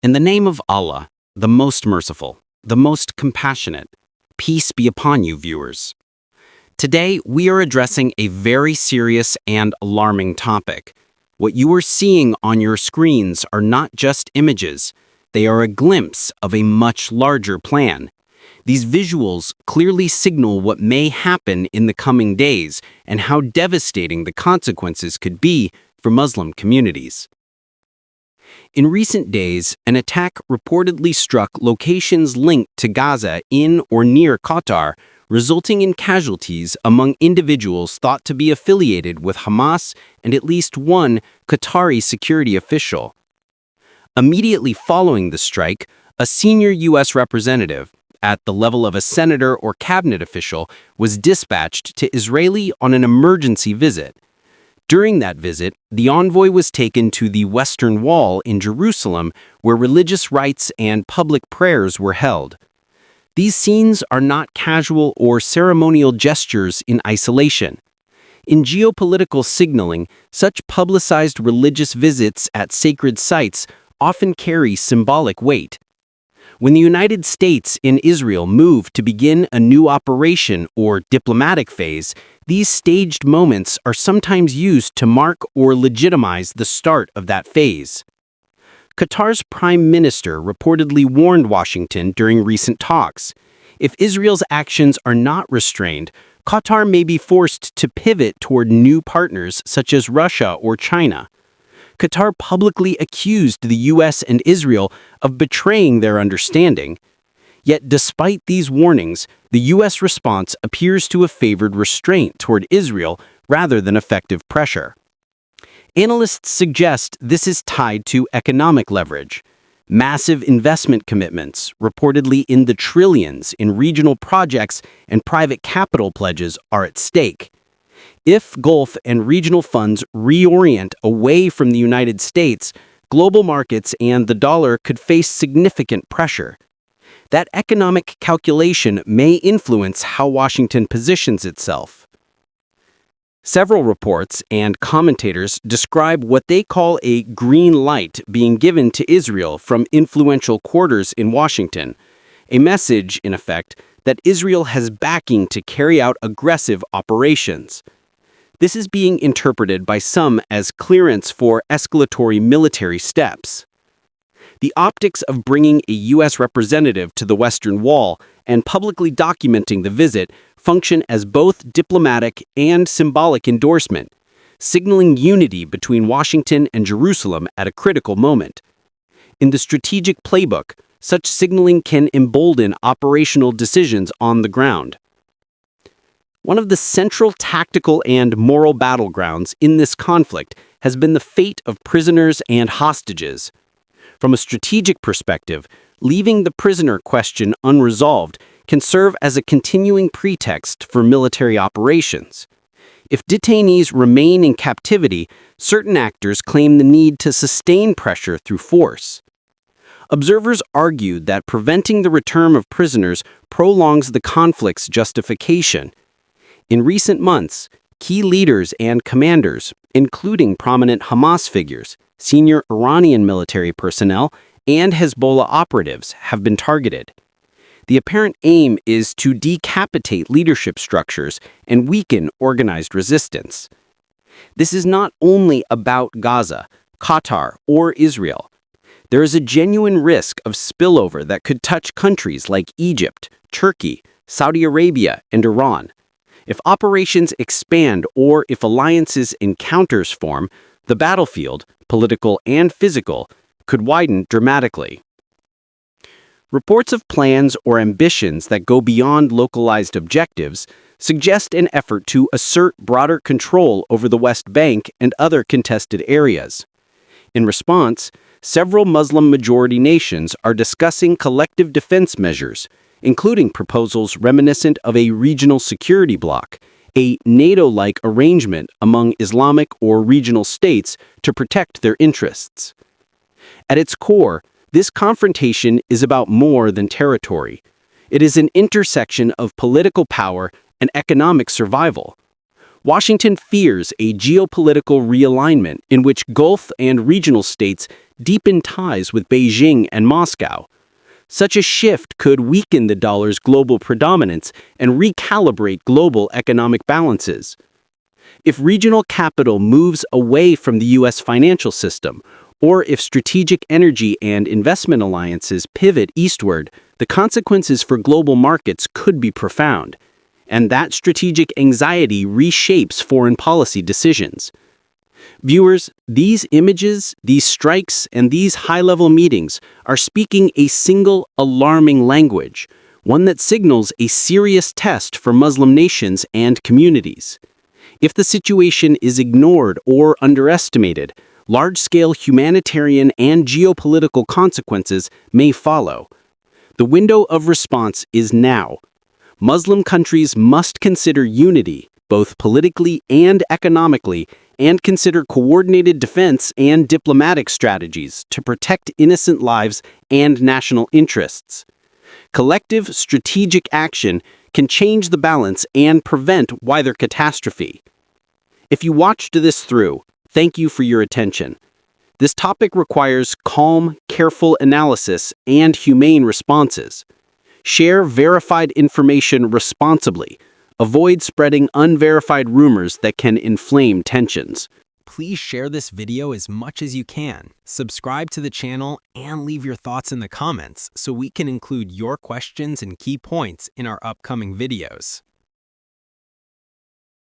In the name of Allah, the most merciful, the most compassionate, peace be upon you, viewers. Today, we are addressing a very serious and alarming topic. What you are seeing on your screens are not just images, they are a glimpse of a much larger plan. These visuals clearly signal what may happen in the coming days and how devastating the consequences could be for Muslim communities. In recent days, an attack reportedly struck locations linked to Gaza in or near Qatar, resulting in casualties among individuals thought to be affiliated with Hamas and at least one Qatari security official. Immediately following the strike, a senior U.S. representative, at the level of a senator or cabinet official, was dispatched to Israel on an emergency visit. During that visit, the envoy was taken to the Western Wall in Jerusalem, where religious rites and public prayers were held. These scenes are not casual or ceremonial gestures in isolation. In geopolitical signaling, such publicized religious visits at sacred sites often carry symbolic weight. When the United States and Israel move to begin a new operation or diplomatic phase, these staged moments are sometimes used to mark or legitimize the start of that phase. Qatar's prime minister reportedly warned Washington during recent talks. If Israel's actions are not restrained, Qatar may be forced to pivot toward new partners such as Russia or China. Qatar publicly accused the U.S. and Israel of betraying their understanding. Yet despite these warnings, the U.S. response appears to have favored restraint toward Israel rather than effective pressure. Analysts suggest this is tied to economic leverage. Massive investment commitments, reportedly in the trillions in regional projects and private capital pledges, are at stake. If Gulf and regional funds reorient away from the United States, global markets and the dollar could face significant pressure. That economic calculation may influence how Washington positions itself. Several reports and commentators describe what they call a green light being given to Israel from influential quarters in Washington, a message, in effect, that Israel has backing to carry out aggressive operations. This is being interpreted by some as clearance for escalatory military steps. The optics of bringing a U.S. representative to the Western Wall and publicly documenting the visit function as both diplomatic and symbolic endorsement, signaling unity between Washington and Jerusalem at a critical moment. In the strategic playbook, such signaling can embolden operational decisions on the ground. One of the central tactical and moral battlegrounds in this conflict has been the fate of prisoners and hostages. From a strategic perspective, leaving the prisoner question unresolved can serve as a continuing pretext for military operations. If detainees remain in captivity, certain actors claim the need to sustain pressure through force. Observers argued that preventing the return of prisoners prolongs the conflict's justification. In recent months, key leaders and commanders, including prominent Hamas figures, senior Iranian military personnel, and Hezbollah operatives, have been targeted. The apparent aim is to decapitate leadership structures and weaken organized resistance. This is not only about Gaza, Qatar, or Israel. There is a genuine risk of spillover that could touch countries like Egypt, Turkey, Saudi Arabia, and Iran. If operations expand or if alliances and counters form, the battlefield, political and physical, could widen dramatically. Reports of plans or ambitions that go beyond localized objectives suggest an effort to assert broader control over the West Bank and other contested areas. In response, several Muslim-majority nations are discussing collective defense measures, including proposals reminiscent of a regional security bloc, a NATO-like arrangement among Islamic or regional states to protect their interests. At its core, this confrontation is about more than territory. It is an intersection of political power and economic survival. Washington fears a geopolitical realignment in which Gulf and regional states deepen ties with Beijing and Moscow. Such a shift could weaken the dollar's global predominance and recalibrate global economic balances. If regional capital moves away from the U.S. financial system, or if strategic energy and investment alliances pivot eastward, the consequences for global markets could be profound. And that strategic anxiety reshapes foreign policy decisions. Viewers, these images, these strikes, and these high-level meetings are speaking a single alarming language, one that signals a serious test for Muslim nations and communities. If the situation is ignored or underestimated, large-scale humanitarian and geopolitical consequences may follow. The window of response is now. Muslim countries must consider unity, both politically and economically, and consider coordinated defense and diplomatic strategies to protect innocent lives and national interests. Collective strategic action can change the balance and prevent wider catastrophe. If you watched this through, thank you for your attention. This topic requires calm, careful analysis and humane responses. Share verified information responsibly. Avoid spreading unverified rumors that can inflame tensions. Please share this video as much as you can. Subscribe to the channel and leave your thoughts in the comments so we can include your questions and key points in our upcoming videos.